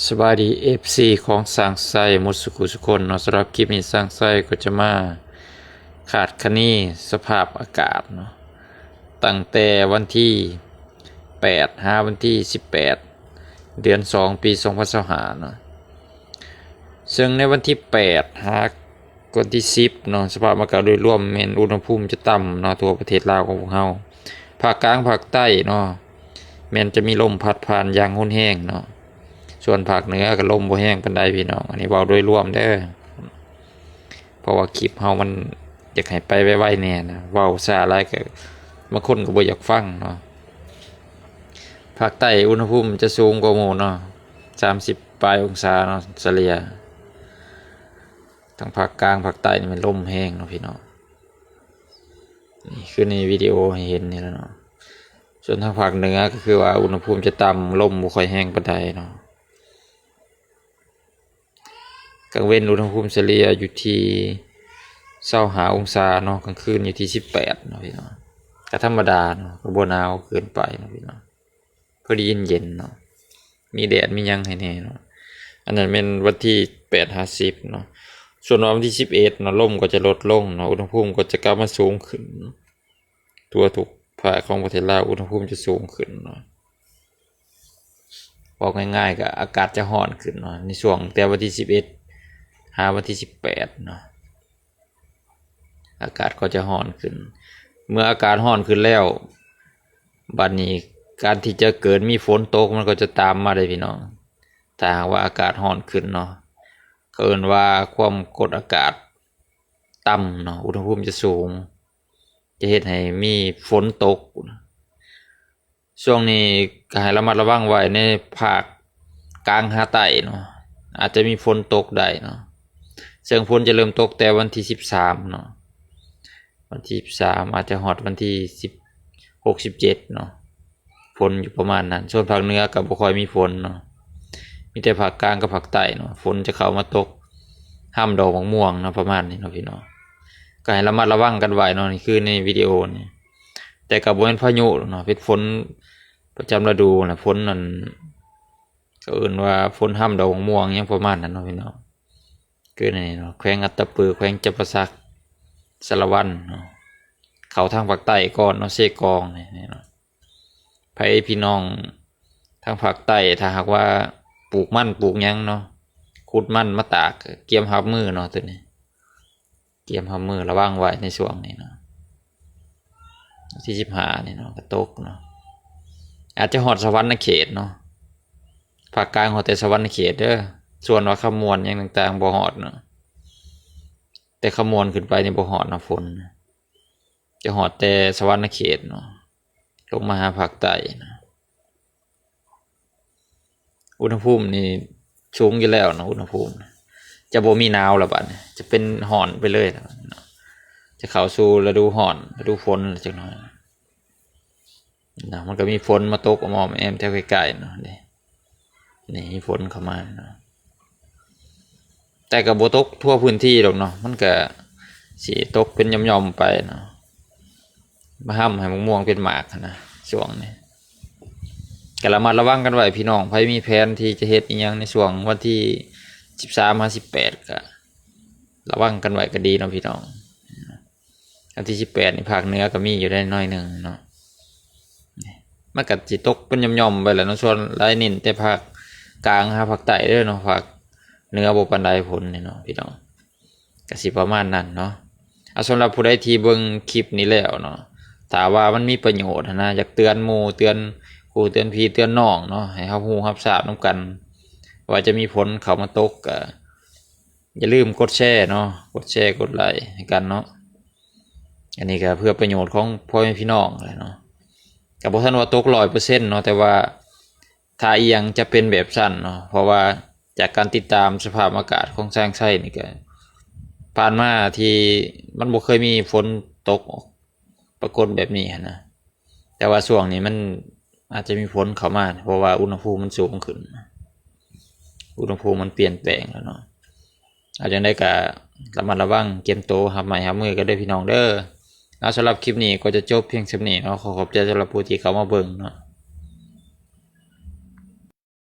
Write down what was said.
สวัสดีFCของสร้างไส้หมดสุขุสุคนเนาะสำหรับคลิปนี้สร้างไส้ก็จะมาขาดคะนีสภาพอากาศเนาะตั้งแต่วันที่8หาวันที่18เดือน2ปี2025เนาะซึ่งในวันที่8หาวันที่10เนาะสภาพอากาศโดยรวมแม่นอุณหภูมิจะต่ำเนาะทั่วประเทศลาวของพวกเฮาภาคกลางภาคใต้เนาะแม่นจะมีลมพัดผ่านอย่างรุนแรงเนาะส่วนภาคเหนือก็ลมบ่แห้งปานใดพี่น้องอันนี้เว้าโดยรวมเด้อเพราะว่าคลิปเฮามันอยากให้ไปไวๆแน่นะเว้าช้าหลายก็บางคนก็บ่อยากฟังเนาะภาคใต้อุณหภูมิจะสูงกว่าหมู่เนาะ30ปลายองศาเนาะเฉลี่ยทั้งภาคกลางภาคใต้นี่มันลมแห้งเนาะพี่น้องนี่คือในวิดีโอให้เห็นนี่แล้วเนาะส่วนทางภาคเหนือก็คือว่าอุณหภูมิจะต่ำลมบ่ค่อยแห้งปานใดเนาะกลางเว้นอุณหภูมิเฉลี่ยอยู่ที่25องศาเนาะกลางคืนอยู่ที่18เนาะพี่น้องก็ธรรมดาเนาะก็บ่หนาวเกินไปเนาะพี่น้องพอดีเย็นๆเนาะมีแดดมีหยังให้แน่เนาะอันนั้นเป็นวันที่8-10เนาะส่วนวันที่11เนาะลมก็จะลดลงเนาะอุณหภูมิก็จะกลับมาสูงขึ้นทั่วทุกภาคของประเทศลาวอุณหภูมิจะสูงขึ้นเนาะบอกง่ายๆก็อากาศจะร้อนขึ้นเนาะในช่วงแต่วันที่11หาวันที่18เนาะอากาศก็จะร้อนขึ้นเมื่ออากาศร้อนขึ้นแล้วบัดนี้การที่จะเกิดมีฝนตกมันก็จะตามมาได้พี่น้องถ้าหากว่าอากาศร้อนขึ้นเนาะเอิ้นว่าความกดอากาศต่ำเนาะอุณหภูมิจะสูงจะเฮ็ดให้มีฝนตกช่วงนี้ก็ให้ระมัดระวังไว้ในภาคกลางหาใต้เนาะอาจจะมีฝนตกได้เนาะซึ่งฝนจะเริ่มตกแต่วันที่13เนาะวันที่13อาจจะฮอดวันที่16 17เนาะฝนอยู่ประมาณนั้นส่วนภาคเหนือก็บ่ค่อยมีฝนเนาะมีแต่ภาคกลางกับภาคใต้เนาะฝนจะเข้ามาตกห้ามดอกมะม่วงเนาะประมาณนี้เนาะพี่น้องก็ให้ระมัดระวังกันไว้เนาะนี่คือในวิดีโอนี่แต่ก็บ่แม่นพายุเนาะเป็นฝนประจำฤดูน่ะฝนนั่นก็เอิ้นว่าฝนห้ามดอกมะม่วงหยังประมาณนั้นเนาะพี่น้องคือในเนาะแขวงอัตตปือแขวงจำปาสักสารวัตรเนาะเข้าทางภาคใต้ก่อนเนาะเซกองนี่เนาะไผพี่น้องทางภาคใต้ถ้าหากว่าปลูกมันปลูกหยังเนาะขุดมันมาตากเตรียมรับมือเนาะตัวนี้เตรียมรับมือระวังไว้ในช่วงนี้เนาะที่15นี่เนาะก็ตกเนาะอาจจะฮอดสวรรค์เขตเนาะภาคกลางฮอดแต่สวรรค์เขตเด้อส่วนว่าขมวลหยังต่างๆบ่ฮอดเนาะแต่ขมวลขึ้นไปนี่บ่ฮอดเนาะฝนจะฮอดแต่สวรรค์เขตเนาะลงมาหาภาคใต้นะอุณหภูมินี่สูงอยู่แล้วเนาะอุณหภูมิจะบ่มีหนาวแล้วบัดนี้จะเป็นร้อนไปเลยนะจะเข้าสู่ฤดูร้อนฤดูฝนจักหน่อยนะมันก็มีฝนมาตกอมๆแอมแถวใกล้ๆเนาะนี่มีฝนเข้ามาเนาะแต่ก็บ่ตกทั่วพื้นที่ดอกเนาะมันก็สิตกเป็นหย่อมๆไปเนาะมาห้ำให้มะม่วงเป็นหมากนะช่วงนี้ก็ระมัดระวังกันไว้พี่น้องไผมีแผนที่จะเฮ็ดอีหยังในช่วงวันที่13-18ก็ระวังกันไว้ก็ดีเนาะพี่น้องวันที่18นี่ภาคเหนือก็มีอยู่ได้น้อยนึงเนาะมันก็สิตกเป็นหย่อมๆไปแหละเนาะส่วนหลายนินแต่ภาคกลางหาภาคใต้เด้อเนาะภาคเหนือบ่ปานใดฝนนี่เนาะพี่น้องก็สิประมาณนั้นเนาะสำหรับผู้ใดที่เบิ่งคลิปนี้แล้วเนาะถ้าว่ามันมีประโยชน์นะอยากเตือนหมู่เตือนครูเตือนพี่เตือนน้องเนาะให้เราฮู้รับทราบนำกันว่าจะมีผลเข้ามาตกก็อย่าลืมกดแชร์เนาะกดแชร์กดไลค์ให้กันเนาะอันนี้ก็เพื่อประโยชน์ของพ่อแม่พี่น้องแหละเนาะก็บ่ทันว่าตก 100% เนาะแต่ว่าถ้าอีหยังจะเป็นแบบสั้นเนาะเพราะว่าจากการติดตามสภาพอากาศของสร้างไส้นี่ก็ผ่านมาที่มันบ่เคยมีฝนตกปรากฏแบบนี้นะแต่ว่าช่วงนี้มันอาจจะมีฝนเข้ามาเพราะว่าอุณหภูมิมันสูงขึ้นอุณหภูมิมันเปลี่ยนแปลงแล้วเนาะอาจจะได้ก็ระมัดระวังเตรียมตัวรับไม้รับมือกันด้วยพี่น้องเด้อแล้วสำหรับคลิปนี้ก็จะจบเพียงเท่านี้เนาะขอบใจสำหรับผู้ที่เข้ามาเบิ่งเนาะ